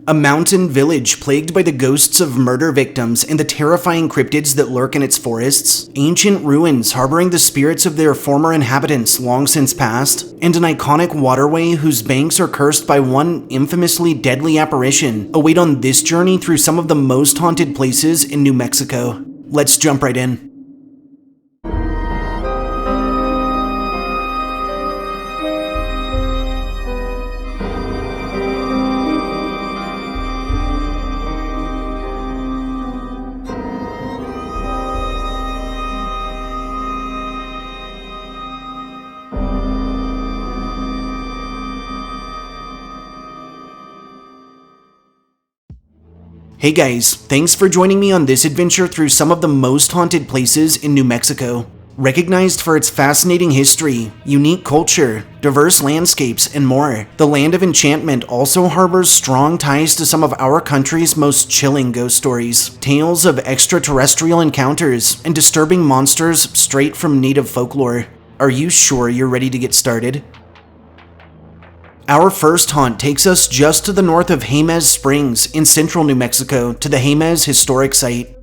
A mountain village plagued by the ghosts of murder victims and the terrifying cryptids that lurk in its forests, ancient ruins harboring the spirits of their former inhabitants long since passed, and an iconic waterway whose banks are cursed by one infamously deadly apparition await on this journey through some of the most haunted places in New Mexico. Let's jump right in. Hey guys, thanks for joining me on this adventure through some of the most haunted places in New Mexico. Recognized for its fascinating history, unique culture, diverse landscapes, and more, the Land of Enchantment also harbors strong ties to some of our country's most chilling ghost stories, tales of extraterrestrial encounters, and disturbing monsters straight from native folklore. Are you sure you're ready to get started? Our first haunt takes us just to the north of Jemez Springs in central New Mexico to the Jemez Historic Site.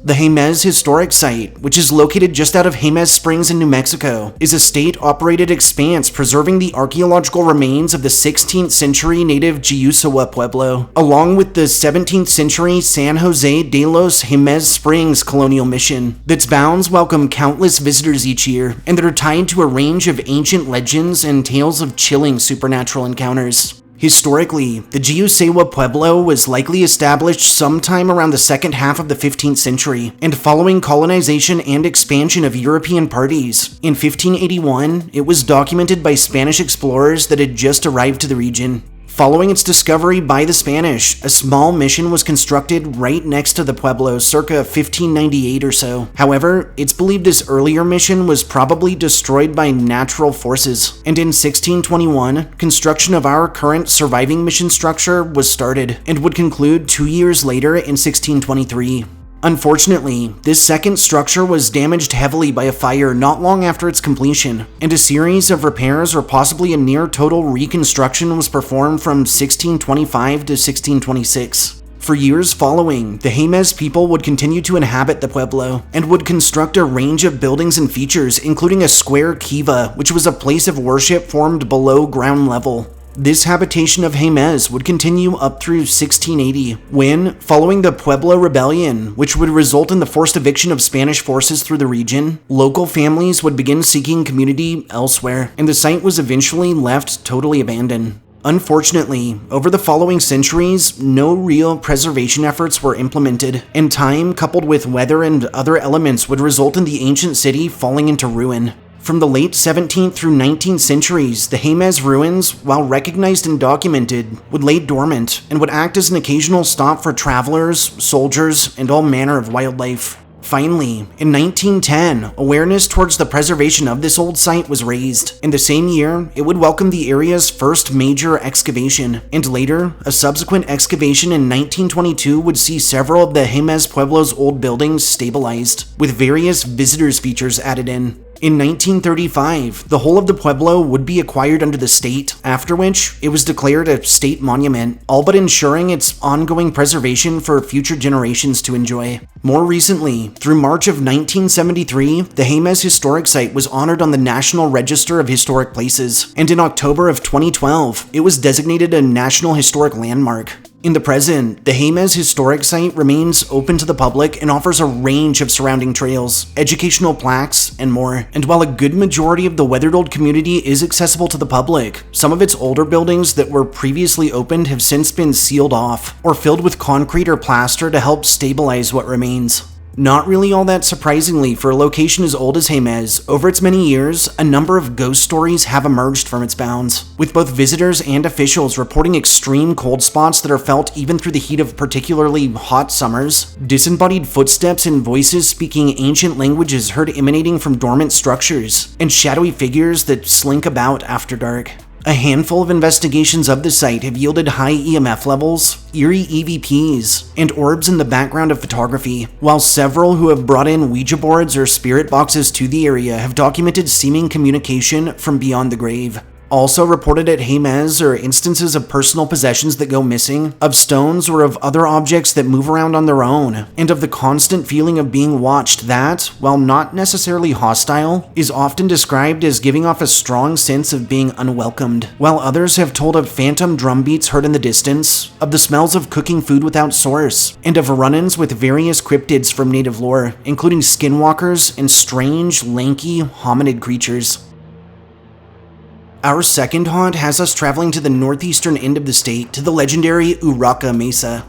The Jemez Historic Site, which is located just out of Jemez Springs in New Mexico, is a state-operated expanse preserving the archaeological remains of the 16th century native Jiusawa Pueblo, along with the 17th century San Jose de los Jemez Springs colonial mission. Its bounds welcome countless visitors each year, and that are tied to a range of ancient legends and tales of chilling supernatural encounters. Historically, the Jiusawa Pueblo was likely established sometime around the second half of the 15th century, and following colonization and expansion of European parties, in 1581, it was documented by Spanish explorers that had just arrived to the region. Following its discovery by the Spanish, a small mission was constructed right next to the Pueblo circa 1598 or so. However, it's believed this earlier mission was probably destroyed by natural forces, and in 1621, construction of our current surviving mission structure was started, and would conclude 2 years later in 1623. Unfortunately, this second structure was damaged heavily by a fire not long after its completion, and a series of repairs or possibly a near-total reconstruction was performed from 1625 to 1626. For years following, the Jemez people would continue to inhabit the Pueblo, and would construct a range of buildings and features, including a square kiva, which was a place of worship formed below ground level. This habitation of Jemez would continue up through 1680, when, following the Pueblo Rebellion, which would result in the forced eviction of Spanish forces through the region, local families would begin seeking community elsewhere, and the site was eventually left totally abandoned. Unfortunately, over the following centuries, no real preservation efforts were implemented, and time coupled with weather and other elements would result in the ancient city falling into ruin. From the late 17th through 19th centuries, the Jemez ruins, while recognized and documented, would lay dormant and would act as an occasional stop for travelers, soldiers, and all manner of wildlife. Finally, in 1910, awareness towards the preservation of this old site was raised. In the same year, it would welcome the area's first major excavation, and later, a subsequent excavation in 1922 would see several of the Jemez Pueblo's old buildings stabilized, with various visitors features added in. In 1935, the whole of the Pueblo would be acquired under the state, after which it was declared a state monument, all but ensuring its ongoing preservation for future generations to enjoy. More recently, through March of 1973, the Jemez Historic Site was honored on the National Register of Historic Places, and in October of 2012, it was designated a National Historic Landmark. In the present, the Jemez Historic Site remains open to the public and offers a range of surrounding trails, educational plaques, and more. And while a good majority of the weathered old community is accessible to the public, some of its older buildings that were previously opened have since been sealed off, or filled with concrete or plaster to help stabilize what remains. Not really all that surprisingly for a location as old as Jemez, over its many years, a number of ghost stories have emerged from its bounds, with both visitors and officials reporting extreme cold spots that are felt even through the heat of particularly hot summers, disembodied footsteps and voices speaking ancient languages heard emanating from dormant structures, and shadowy figures that slink about after dark. A handful of investigations of the site have yielded high EMF levels, eerie EVPs, and orbs in the background of photography, while several who have brought in Ouija boards or spirit boxes to the area have documented seeming communication from beyond the grave. Also reported at Jemez are instances of personal possessions that go missing, of stones or of other objects that move around on their own, and of the constant feeling of being watched that, while not necessarily hostile, is often described as giving off a strong sense of being unwelcomed, while others have told of phantom drum beats heard in the distance, of the smells of cooking food without source, and of run-ins with various cryptids from native lore, including skinwalkers and strange, lanky, hominid creatures. Our second haunt has us traveling to the northeastern end of the state to the legendary Urraca Mesa.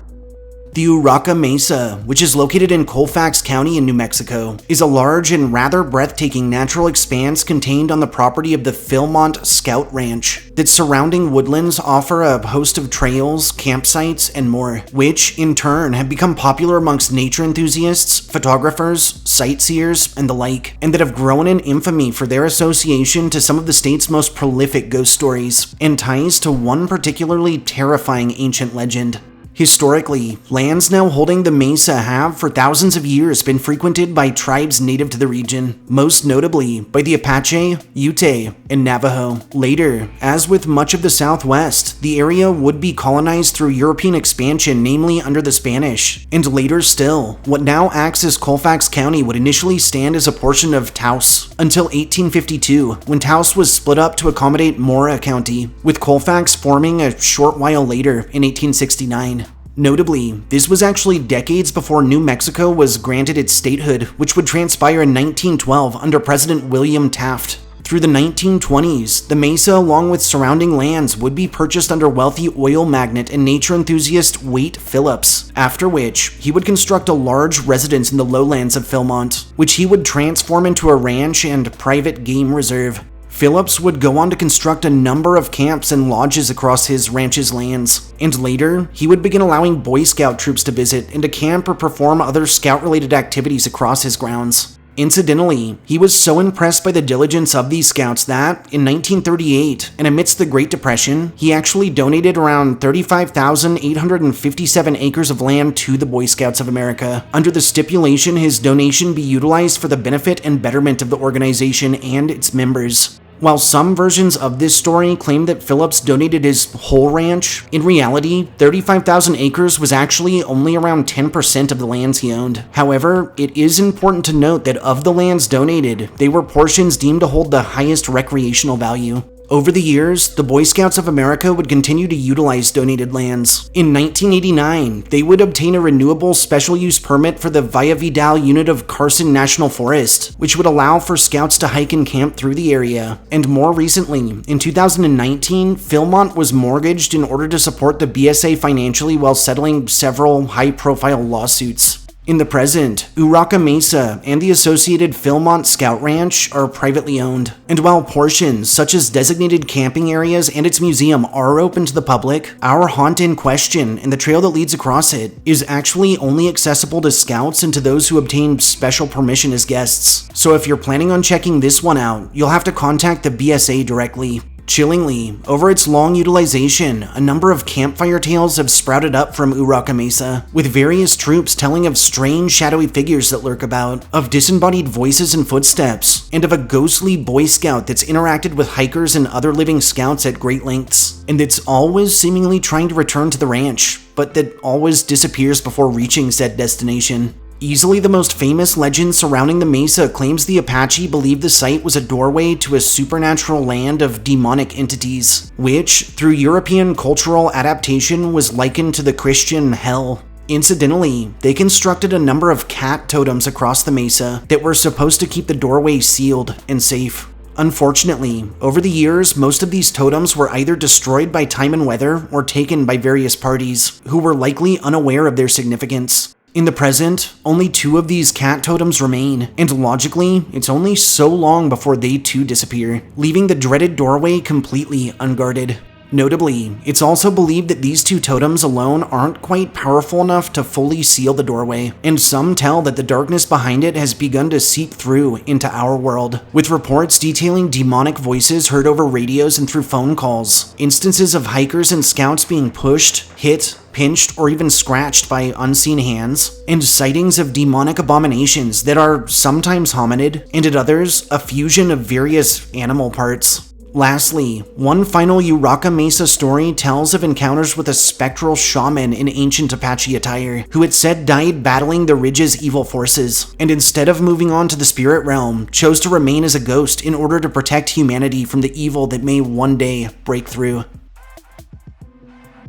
The Urraca Mesa, which is located in Colfax County in New Mexico, is a large and rather breathtaking natural expanse contained on the property of the Philmont Scout Ranch. That surrounding woodlands offer a host of trails, campsites, and more, which, in turn, have become popular amongst nature enthusiasts, photographers, sightseers, and the like, and that have grown in infamy for their association to some of the state's most prolific ghost stories, and ties to one particularly terrifying ancient legend. Historically, lands now holding the mesa have for thousands of years been frequented by tribes native to the region, most notably by the Apache, Ute, and Navajo. Later, as with much of the Southwest, the area would be colonized through European expansion, namely under the Spanish, and later still, what now acts as Colfax County would initially stand as a portion of Taos, until 1852, when Taos was split up to accommodate Mora County, with Colfax forming a short while later in 1869. Notably, this was actually decades before New Mexico was granted its statehood, which would transpire in 1912 under President William Taft. Through the 1920s, the mesa along with surrounding lands would be purchased under wealthy oil magnate and nature enthusiast Wade Phillips, after which he would construct a large residence in the lowlands of Philmont, which he would transform into a ranch and private game reserve. Phillips would go on to construct a number of camps and lodges across his ranch's lands, and later, he would begin allowing Boy Scout troops to visit and to camp or perform other scout-related activities across his grounds. Incidentally, he was so impressed by the diligence of these scouts that, in 1938, and amidst the Great Depression, he actually donated around 35,857 acres of land to the Boy Scouts of America, under the stipulation his donation be utilized for the benefit and betterment of the organization and its members. While some versions of this story claim that Phillips donated his whole ranch, in reality, 35,000 acres was actually only around 10% of the lands he owned. However, it is important to note that of the lands donated, they were portions deemed to hold the highest recreational value. Over the years, the Boy Scouts of America would continue to utilize donated lands. In 1989, they would obtain a renewable special use permit for the Via Vidal unit of Carson National Forest, which would allow for scouts to hike and camp through the area. And more recently, in 2019, Philmont was mortgaged in order to support the BSA financially while settling several high-profile lawsuits. In the present, Urraca Mesa and the associated Philmont Scout Ranch are privately owned, and while portions such as designated camping areas and its museum are open to the public, our haunt in question and the trail that leads across it is actually only accessible to scouts and to those who obtain special permission as guests. So if you're planning on checking this one out, you'll have to contact the BSA directly. Chillingly, over its long utilization, a number of campfire tales have sprouted up from Urraca Mesa, with various troops telling of strange shadowy figures that lurk about, of disembodied voices and footsteps, and of a ghostly Boy Scout that's interacted with hikers and other living scouts at great lengths, and that's always seemingly trying to return to the ranch, but that always disappears before reaching said destination. Easily the most famous legend surrounding the mesa claims the Apache believed the site was a doorway to a supernatural land of demonic entities, which, through European cultural adaptation, was likened to the Christian hell. Incidentally, they constructed a number of cat totems across the mesa that were supposed to keep the doorway sealed and safe. Unfortunately, over the years, most of these totems were either destroyed by time and weather or taken by various parties, who were likely unaware of their significance. In the present, only 2 of these cat totems remain, and logically, it's only so long before they too disappear, leaving the dreaded doorway completely unguarded. Notably, it's also believed that these 2 totems alone aren't quite powerful enough to fully seal the doorway, and some tell that the darkness behind it has begun to seep through into our world, with reports detailing demonic voices heard over radios and through phone calls, instances of hikers and scouts being pushed, hit, pinched, or even scratched by unseen hands, and sightings of demonic abominations that are sometimes hominid, and at others, a fusion of various animal parts. Lastly, one final Uraka Mesa story tells of encounters with a spectral shaman in ancient Apache attire, who it said died battling the ridge's evil forces, and instead of moving on to the spirit realm, chose to remain as a ghost in order to protect humanity from the evil that may one day break through.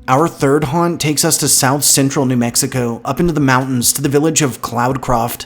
Our third haunt takes us to south central New Mexico, up into the mountains to the village of Cloudcroft.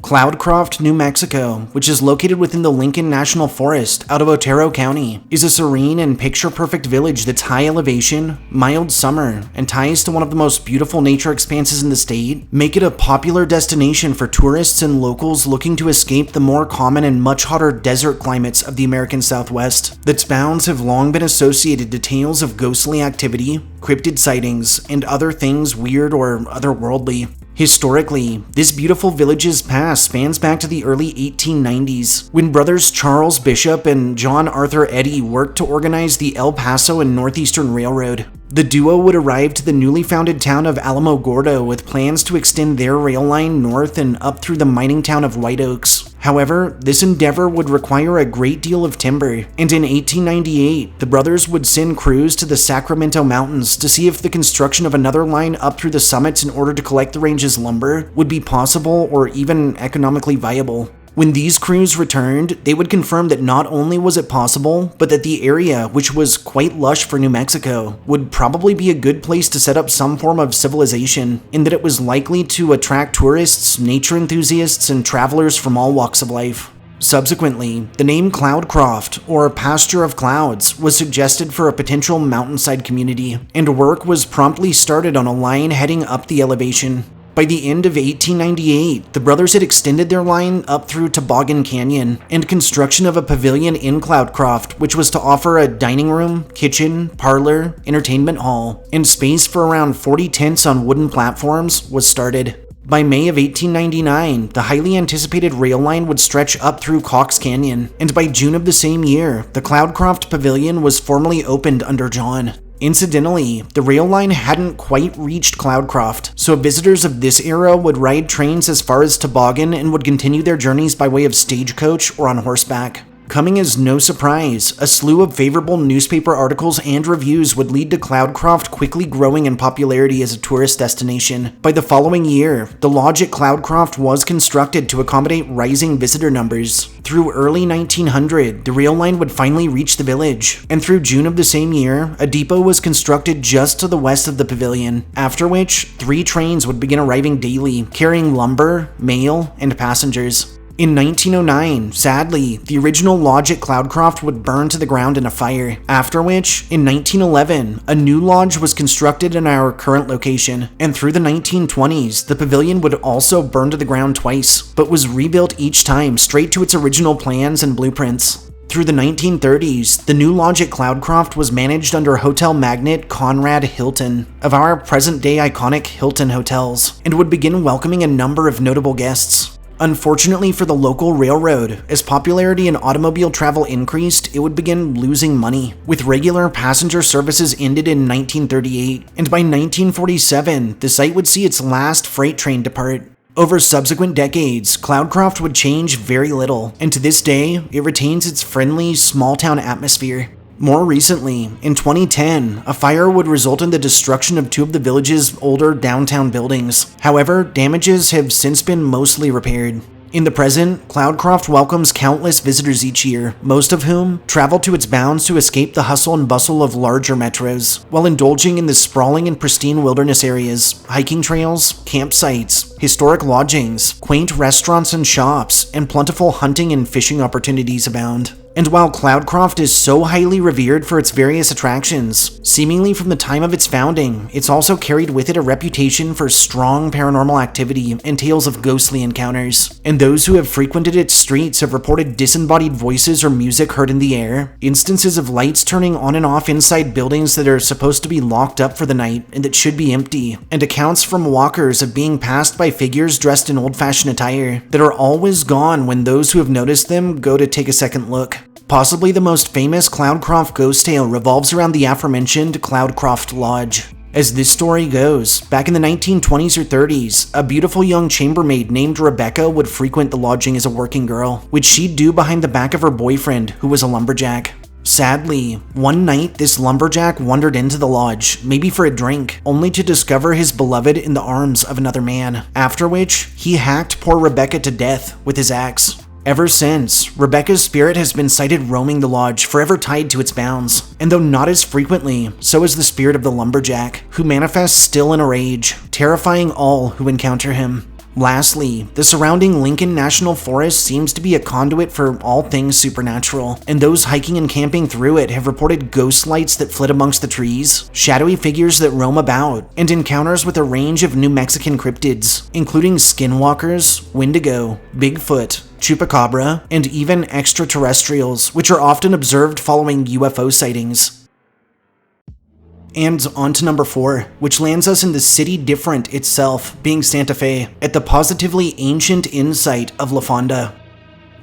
Cloudcroft, New Mexico, which is located within the Lincoln National Forest out of Otero County, is a serene and picture-perfect village that's high elevation, mild summer, and ties to one of the most beautiful nature expanses in the state, make it a popular destination for tourists and locals looking to escape the more common and much hotter desert climates of the American Southwest. Its bounds have long been associated to tales of ghostly activity, cryptid sightings, and other things weird or otherworldly. Historically, this beautiful village's past spans back to the early 1890s, when brothers Charles Bishop and John Arthur Eddy worked to organize the El Paso and Northeastern Railroad. The duo would arrive to the newly founded town of Alamogordo with plans to extend their rail line north and up through the mining town of White Oaks. However, this endeavor would require a great deal of timber, and in 1898, the brothers would send crews to the Sacramento Mountains to see if the construction of another line up through the summits in order to collect the range's lumber would be possible or even economically viable. When these crews returned, they would confirm that not only was it possible, but that the area, which was quite lush for New Mexico, would probably be a good place to set up some form of civilization, and that it was likely to attract tourists, nature enthusiasts, and travelers from all walks of life. Subsequently, the name Cloudcroft, or Pasture of Clouds, was suggested for a potential mountainside community, and work was promptly started on a line heading up the elevation. By the end of 1898, the brothers had extended their line up through Toboggan Canyon, and construction of a pavilion in Cloudcroft, which was to offer a dining room, kitchen, parlor, entertainment hall, and space for around 40 tents on wooden platforms, was started. By May of 1899, the highly anticipated rail line would stretch up through Cox Canyon, and by June of the same year, the Cloudcroft Pavilion was formally opened under John. Incidentally, the rail line hadn't quite reached Cloudcroft, so visitors of this era would ride trains as far as Toboggan and would continue their journeys by way of stagecoach or on horseback. Coming as no surprise, a slew of favorable newspaper articles and reviews would lead to Cloudcroft quickly growing in popularity as a tourist destination. By the following year, the lodge at Cloudcroft was constructed to accommodate rising visitor numbers. Through early 1900, the rail line would finally reach the village, and through June of the same year, a depot was constructed just to the west of the pavilion, after which 3 trains would begin arriving daily, carrying lumber, mail, and passengers. In 1909, sadly, the original lodge at Cloudcroft would burn to the ground in a fire, after which, in 1911, a new lodge was constructed in our current location, and through the 1920s, the pavilion would also burn to the ground twice, but was rebuilt each time straight to its original plans and blueprints. Through the 1930s, the new lodge at Cloudcroft was managed under hotel magnate Conrad Hilton, of our present-day iconic Hilton hotels, and would begin welcoming a number of notable guests. Unfortunately for the local railroad, as popularity in automobile travel increased, it would begin losing money, with regular passenger services ended in 1938, and by 1947, the site would see its last freight train depart. Over subsequent decades, Cloudcroft would change very little, and to this day, it retains its friendly, small-town atmosphere. More recently, in 2010, a fire would result in the destruction of 2 of the village's older downtown buildings. However, damages have since been mostly repaired. In the present, Cloudcroft welcomes countless visitors each year, most of whom travel to its bounds to escape the hustle and bustle of larger metros, while indulging in the sprawling and pristine wilderness areas, hiking trails, campsites, historic lodgings, quaint restaurants and shops, and plentiful hunting and fishing opportunities abound. And while Cloudcroft is so highly revered for its various attractions, seemingly from the time of its founding, it's also carried with it a reputation for strong paranormal activity and tales of ghostly encounters. And those who have frequented its streets have reported disembodied voices or music heard in the air, instances of lights turning on and off inside buildings that are supposed to be locked up for the night and that should be empty, and accounts from walkers of being passed by figures dressed in old-fashioned attire that are always gone when those who have noticed them go to take a second look. Possibly the most famous Cloudcroft ghost tale revolves around the aforementioned Cloudcroft Lodge. As this story goes, back in the 1920s or 30s, a beautiful young chambermaid named Rebecca would frequent the lodging as a working girl, which she'd do behind the back of her boyfriend, who was a lumberjack. Sadly, one night this lumberjack wandered into the lodge, maybe for a drink, only to discover his beloved in the arms of another man, after which he hacked poor Rebecca to death with his axe. Ever since, Rebecca's spirit has been sighted roaming the lodge, forever tied to its bounds. And though not as frequently, so is the spirit of the lumberjack, who manifests still in a rage, terrifying all who encounter him. Lastly, the surrounding Lincoln National Forest seems to be a conduit for all things supernatural, and those hiking and camping through it have reported ghost lights that flit amongst the trees, shadowy figures that roam about, and encounters with a range of New Mexican cryptids, including skinwalkers, Wendigo, Bigfoot, Chupacabra, and even extraterrestrials, which are often observed following UFO sightings. And on to number 4, which lands us in the city different itself, being Santa Fe, at the positively ancient inn site of La Fonda.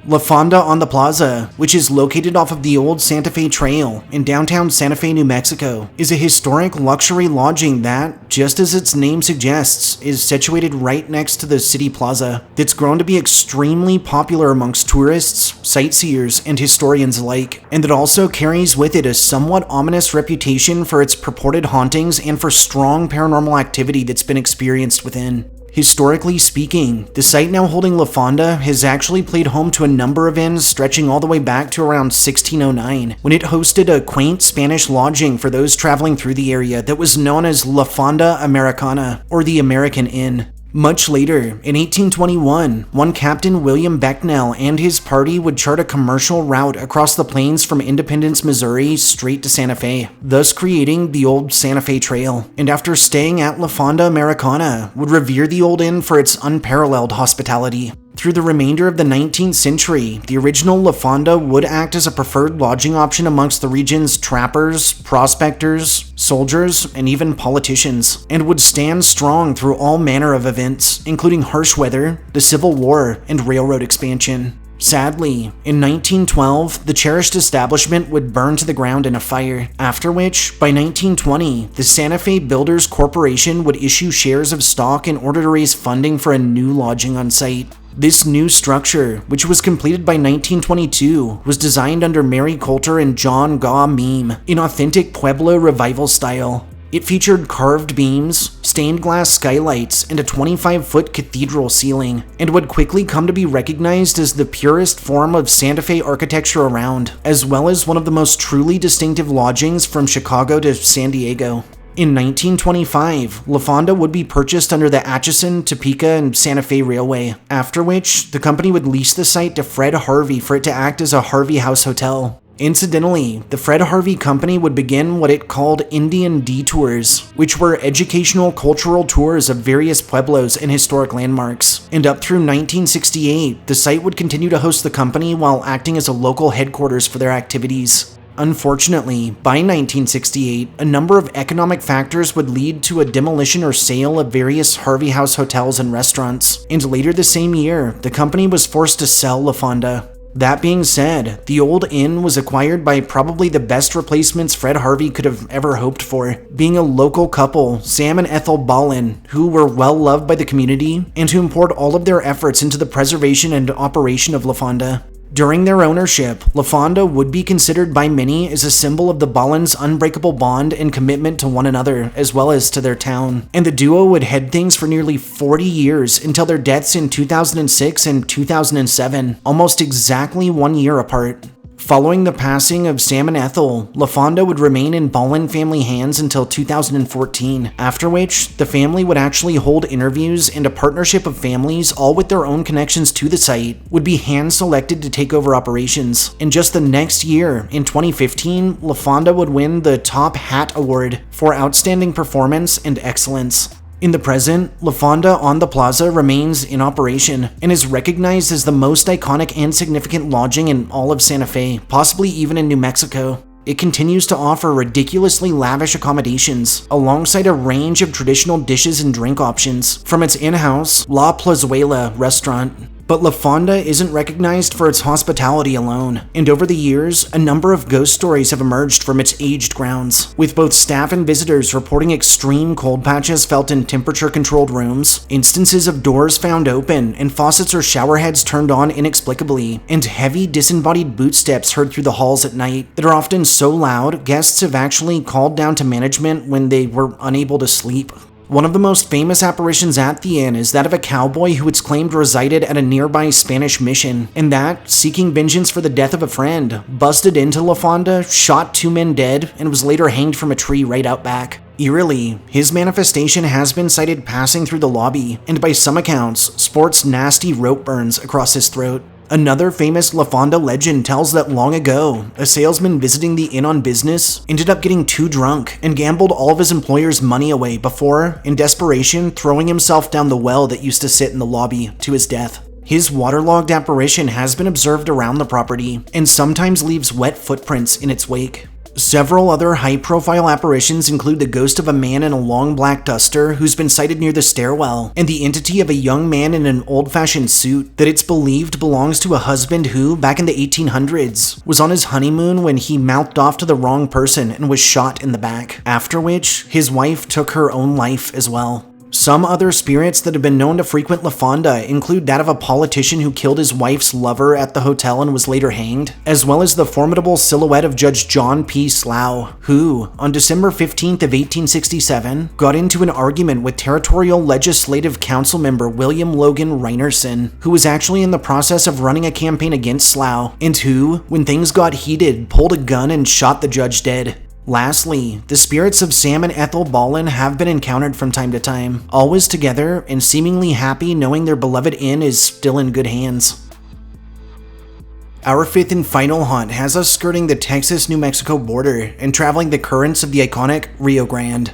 La Fonda on the Plaza, which is located off of the old Santa Fe Trail in downtown Santa Fe, New Mexico, is a historic luxury lodging that, just as its name suggests, is situated right next to the city plaza that's grown to be extremely popular amongst tourists, sightseers, and historians alike, and that also carries with it a somewhat ominous reputation for its purported hauntings and for strong paranormal activity that's been experienced within. Historically speaking, the site now holding La Fonda has actually played home to a number of inns stretching all the way back to around 1609, when it hosted a quaint Spanish lodging for those traveling through the area that was known as La Fonda Americana, or the American Inn. Much later, in 1821, one Captain William Becknell and his party would chart a commercial route across the plains from Independence, Missouri, straight to Santa Fe, thus creating the old Santa Fe Trail, and after staying at La Fonda Americana, would revere the old inn for its unparalleled hospitality. Through the remainder of the 19th century, the original La Fonda would act as a preferred lodging option amongst the region's trappers, prospectors, soldiers, and even politicians, and would stand strong through all manner of events, including harsh weather, the Civil War, and railroad expansion. Sadly, in 1912, the cherished establishment would burn to the ground in a fire, after which, by 1920, the Santa Fe Builders Corporation would issue shares of stock in order to raise funding for a new lodging on site. This new structure, which was completed by 1922, was designed under Mary Coulter and John Gaw Meem in authentic Pueblo revival style. It featured carved beams, stained glass skylights, and a 25-foot cathedral ceiling, and would quickly come to be recognized as the purest form of Santa Fe architecture around, as well as one of the most truly distinctive lodgings from Chicago to San Diego. In 1925, La Fonda would be purchased under the Atchison, Topeka, and Santa Fe Railway, after which the company would lease the site to Fred Harvey for it to act as a Harvey House hotel. Incidentally, the Fred Harvey Company would begin what it called Indian Detours, which were educational cultural tours of various pueblos and historic landmarks. And up through 1968, the site would continue to host the company while acting as a local headquarters for their activities. Unfortunately, by 1968, a number of economic factors would lead to a demolition or sale of various Harvey House hotels and restaurants, and later the same year, the company was forced to sell La Fonda. That being said, the old inn was acquired by probably the best replacements Fred Harvey could have ever hoped for, being a local couple, Sam and Ethel Ballin, who were well loved by the community, and who poured all of their efforts into the preservation and operation of La Fonda. During their ownership, La Fonda would be considered by many as a symbol of the Ballins' unbreakable bond and commitment to one another, as well as to their town. And the duo would head things for nearly 40 years until their deaths in 2006 and 2007, almost exactly 1 year apart. Following the passing of Sam and Ethel, La Fonda would remain in Ballin family hands until 2014, after which the family would actually hold interviews, and a partnership of families, all with their own connections to the site, would be hand-selected to take over operations. And just the next year, in 2015, La Fonda would win the Top Hat Award for outstanding performance and excellence. In the present, La Fonda on the Plaza remains in operation and is recognized as the most iconic and significant lodging in all of Santa Fe, possibly even in New Mexico. It continues to offer ridiculously lavish accommodations, alongside a range of traditional dishes and drink options, from its in-house La Plazuela restaurant. But La Fonda isn't recognized for its hospitality alone, and over the years, a number of ghost stories have emerged from its aged grounds, with both staff and visitors reporting extreme cold patches felt in temperature-controlled rooms, instances of doors found open and faucets or shower heads turned on inexplicably, and heavy disembodied bootsteps heard through the halls at night that are often so loud, guests have actually called down to management when they were unable to sleep. One of the most famous apparitions at the inn is that of a cowboy who it's claimed resided at a nearby Spanish mission, and that, seeking vengeance for the death of a friend, busted into La Fonda, shot 2 men dead, and was later hanged from a tree right out back. Eerily, his manifestation has been sighted passing through the lobby, and by some accounts, sports nasty rope burns across his throat. Another famous La Fonda legend tells that long ago, a salesman visiting the inn on business ended up getting too drunk and gambled all of his employer's money away before, in desperation, throwing himself down the well that used to sit in the lobby to his death. His waterlogged apparition has been observed around the property and sometimes leaves wet footprints in its wake. Several other high-profile apparitions include the ghost of a man in a long black duster who's been sighted near the stairwell, and the entity of a young man in an old-fashioned suit that it's believed belongs to a husband who, back in the 1800s, was on his honeymoon when he mouthed off to the wrong person and was shot in the back, after which his wife took her own life as well. Some other spirits that have been known to frequent La Fonda include that of a politician who killed his wife's lover at the hotel and was later hanged, as well as the formidable silhouette of Judge John P. Slough, who, on December 15th of 1867, got into an argument with Territorial Legislative Council member William Logan Reinerson, who was actually in the process of running a campaign against Slough, and who, when things got heated, pulled a gun and shot the judge dead. Lastly, the spirits of Sam and Ethel Ballin have been encountered from time to time, always together and seemingly happy knowing their beloved inn is still in good hands. Our fifth and final haunt has us skirting the Texas-New Mexico border and traveling the currents of the iconic Rio Grande.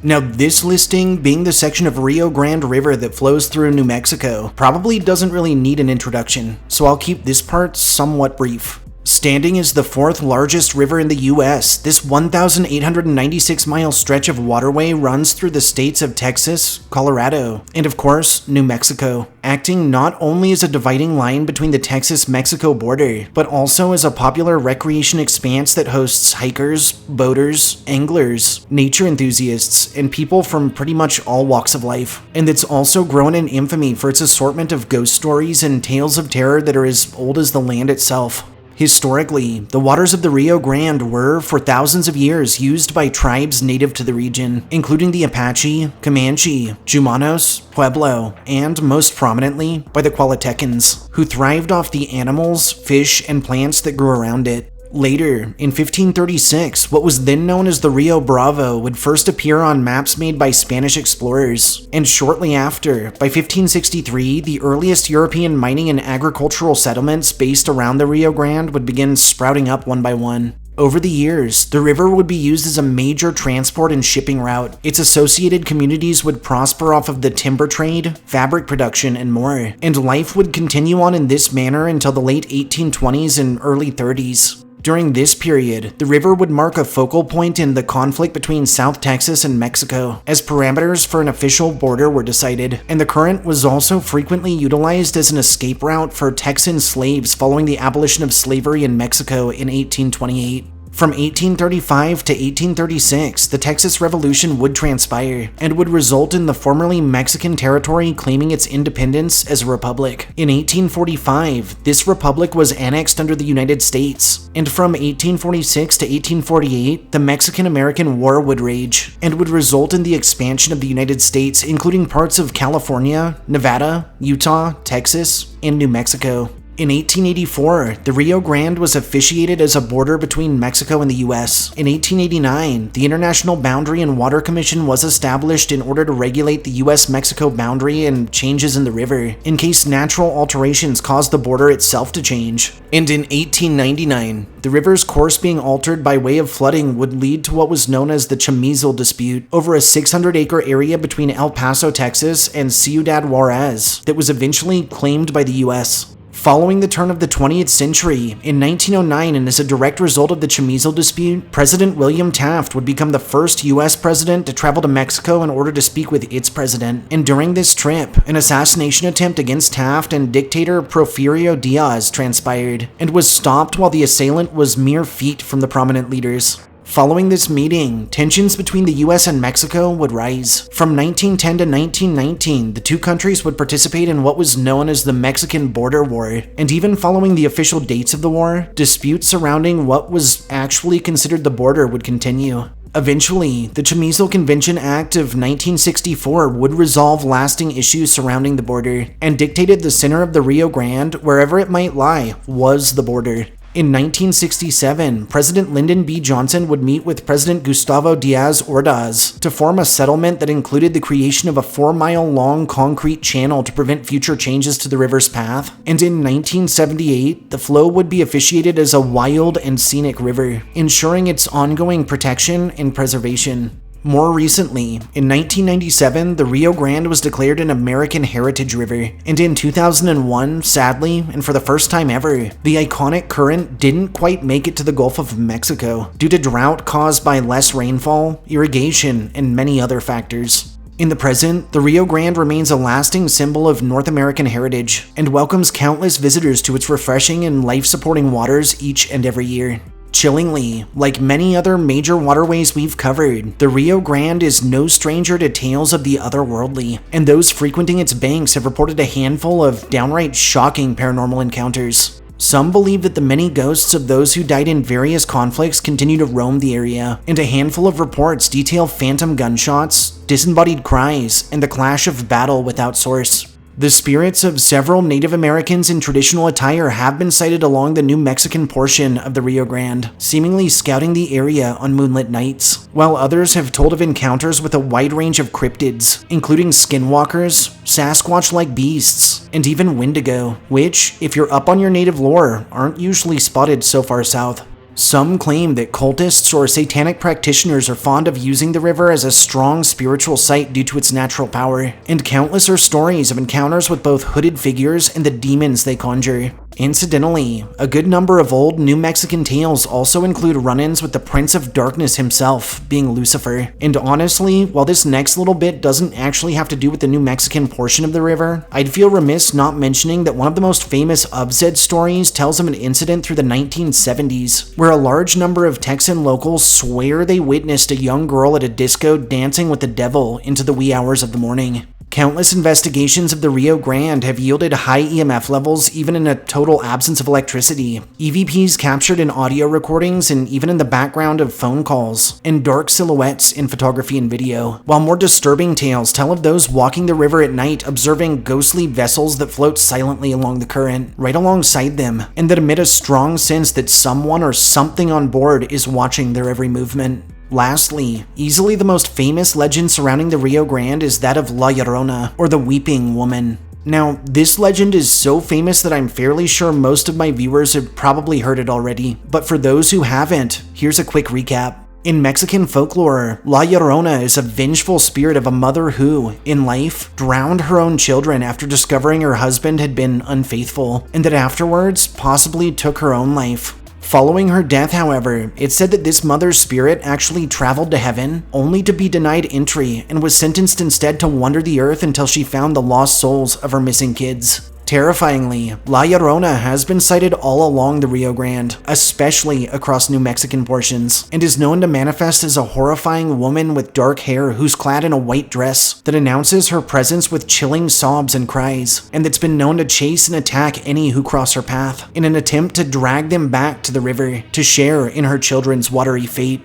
Now, this listing, being the section of Rio Grande River that flows through New Mexico, probably doesn't really need an introduction, so I'll keep this part somewhat brief. Standing as the 4th largest river in the US, this 1,896-mile stretch of waterway runs through the states of Texas, Colorado, and of course, New Mexico, acting not only as a dividing line between the Texas-Mexico border, but also as a popular recreation expanse that hosts hikers, boaters, anglers, nature enthusiasts, and people from pretty much all walks of life. And it's also grown in infamy for its assortment of ghost stories and tales of terror that are as old as the land itself. Historically, the waters of the Rio Grande were, for thousands of years, used by tribes native to the region, including the Apache, Comanche, Chumanos, Pueblo, and, most prominently, by the Qualetecans, who thrived off the animals, fish, and plants that grew around it. Later, in 1536, what was then known as the Rio Bravo would first appear on maps made by Spanish explorers, and shortly after, by 1563, the earliest European mining and agricultural settlements based around the Rio Grande would begin sprouting up one by one. Over the years, the river would be used as a major transport and shipping route. Its associated communities would prosper off of the timber trade, fabric production, and more, and life would continue on in this manner until the late 1820s and early 30s. During this period, the river would mark a focal point in the conflict between South Texas and Mexico, as parameters for an official border were decided, and the current was also frequently utilized as an escape route for Texan slaves following the abolition of slavery in Mexico in 1828. From 1835 to 1836, the Texas Revolution would transpire and would result in the formerly Mexican territory claiming its independence as a republic. In 1845, this republic was annexed under the United States, and from 1846 to 1848, the Mexican-American War would rage and would result in the expansion of the United States, including parts of California, Nevada, Utah, Texas, and New Mexico. In 1884, the Rio Grande was officiated as a border between Mexico and the US. In 1889, the International Boundary and Water Commission was established in order to regulate the US-Mexico boundary and changes in the river, in case natural alterations caused the border itself to change. And in 1899, the river's course being altered by way of flooding would lead to what was known as the Chamizo Dispute over a 600-acre area between El Paso, Texas and Ciudad Juarez that was eventually claimed by the US. Following the turn of the 20th century, in 1909 and as a direct result of the Chamizo dispute, President William Taft would become the first US president to travel to Mexico in order to speak with its president. And during this trip, an assassination attempt against Taft and dictator Porfirio Diaz transpired, and was stopped while the assailant was mere feet from the prominent leaders. Following this meeting, tensions between the US and Mexico would rise. From 1910 to 1919, the two countries would participate in what was known as the Mexican Border War, and even following the official dates of the war, disputes surrounding what was actually considered the border would continue. Eventually, the Chamizo Convention Act of 1964 would resolve lasting issues surrounding the border, and dictated the center of the Rio Grande, wherever it might lie, was the border. In 1967, President Lyndon B. Johnson would meet with President Gustavo Diaz Ordaz to form a settlement that included the creation of a 4-mile-long concrete channel to prevent future changes to the river's path. And in 1978, the flow would be officiated as a wild and scenic river, ensuring its ongoing protection and preservation. More recently, in 1997, the Rio Grande was declared an American Heritage River, and in 2001, sadly, and for the first time ever, the iconic current didn't quite make it to the Gulf of Mexico due to drought caused by less rainfall, irrigation, and many other factors. In the present, the Rio Grande remains a lasting symbol of North American heritage and welcomes countless visitors to its refreshing and life-supporting waters each and every year. Chillingly, like many other major waterways we've covered, the Rio Grande is no stranger to tales of the otherworldly, and those frequenting its banks have reported a handful of downright shocking paranormal encounters. Some believe that the many ghosts of those who died in various conflicts continue to roam the area, and a handful of reports detail phantom gunshots, disembodied cries, and the clash of battle without source. The spirits of several Native Americans in traditional attire have been sighted along the New Mexican portion of the Rio Grande, seemingly scouting the area on moonlit nights, while others have told of encounters with a wide range of cryptids, including skinwalkers, Sasquatch-like beasts, and even Wendigo, which, if you're up on your native lore, aren't usually spotted so far south. Some claim that cultists or satanic practitioners are fond of using the river as a strong spiritual site due to its natural power, and countless are stories of encounters with both hooded figures and the demons they conjure. Incidentally, a good number of old New Mexican tales also include run-ins with the Prince of Darkness himself, being Lucifer. And honestly, while this next little bit doesn't actually have to do with the New Mexican portion of the river, I'd feel remiss not mentioning that one of the most famous of said stories tells of an incident through the 1970s, where a large number of Texan locals swear they witnessed a young girl at a disco dancing with the devil into the wee hours of the morning. Countless investigations of the Rio Grande have yielded high EMF levels even in a total absence of electricity, EVPs captured in audio recordings and even in the background of phone calls, and dark silhouettes in photography and video, while more disturbing tales tell of those walking the river at night observing ghostly vessels that float silently along the current, right alongside them, and that emit a strong sense that someone or something on board is watching their every movement. Lastly, easily the most famous legend surrounding the Rio Grande is that of La Llorona, or the Weeping Woman. Now, this legend is so famous that I'm fairly sure most of my viewers have probably heard it already, but for those who haven't, here's a quick recap. In Mexican folklore, La Llorona is a vengeful spirit of a mother who, in life, drowned her own children after discovering her husband had been unfaithful, and that afterwards possibly took her own life. Following her death, however, it's said that this mother's spirit actually traveled to heaven, only to be denied entry and was sentenced instead to wander the earth until she found the lost souls of her missing kids. Terrifyingly, La Llorona has been sighted all along the Rio Grande, especially across New Mexican portions, and is known to manifest as a horrifying woman with dark hair who's clad in a white dress that announces her presence with chilling sobs and cries, and that's been known to chase and attack any who cross her path, in an attempt to drag them back to the river to share in her children's watery fate.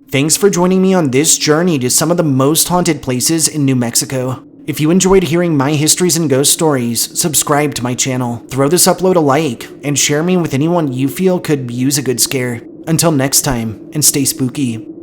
Thanks for joining me on this journey to some of the most haunted places in New Mexico. If you enjoyed hearing my histories and ghost stories, subscribe to my channel, throw this upload a like, and share me with anyone you feel could use a good scare. Until next time, and stay spooky.